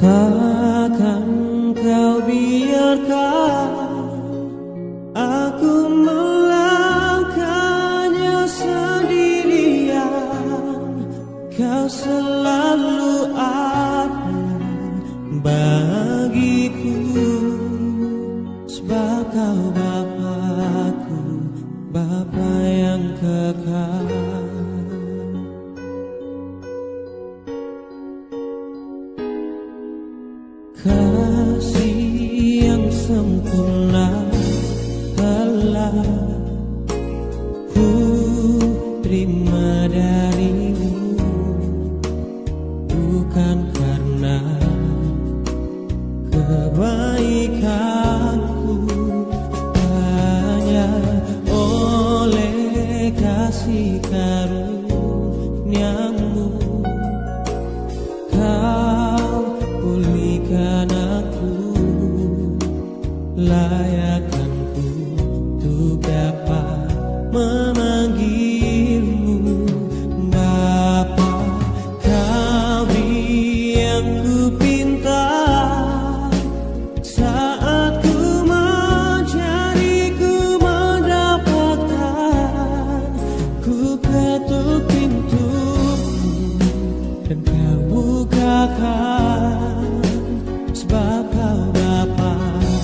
Takkan kau biarkan aku melangkahnya sendirian. Kau selalu ada bagiku, sebab kau Bapakku, Bapa yang kekal. Kasih yang sempurna telah ku terima darimu, bukan karena kebaikanku, hanya oleh kasih karuniamu kau pulihkan aku, layakkanku untuk dapat memanggilmu Bapa. Kau beri yang ku pinta saat ku mencari, ku mendapatkan. Ku ketuk pintumu dan kau bukakan, sebab kau Bapakku,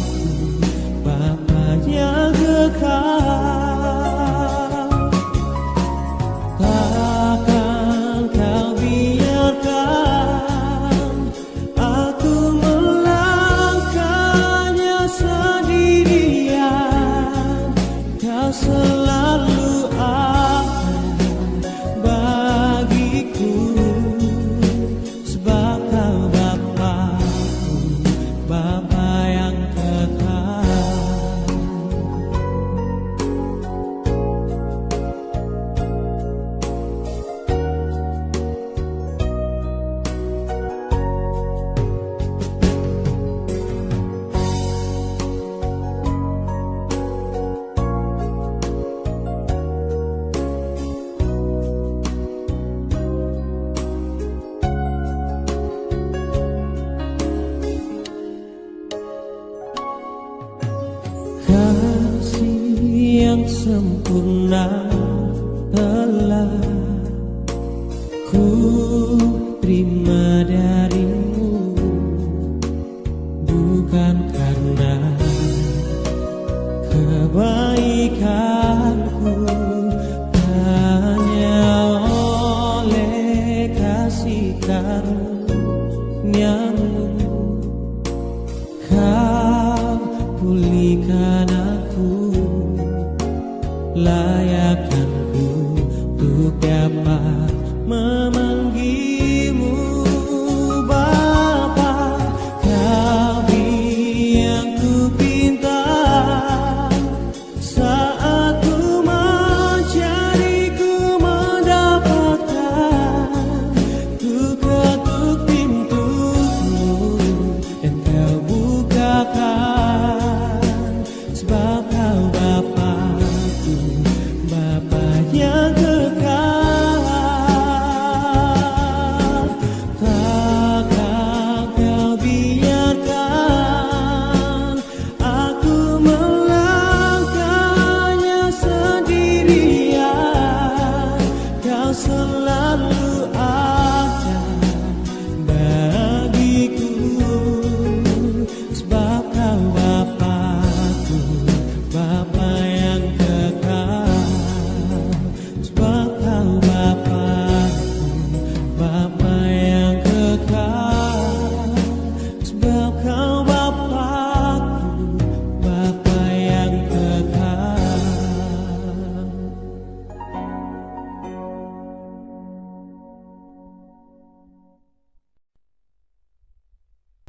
Bapa yang kekal. Takkan kau biarkan aku melangkahnya sendirian. Kau selalu ada bagiku, sebab kau Bapakku, Bapa yang kekal. Kasih yang sempurna telah ku terima darimu, bukan karena kebaikanku, hanya oleh kasih karuniamu kau pulihkan aku, layak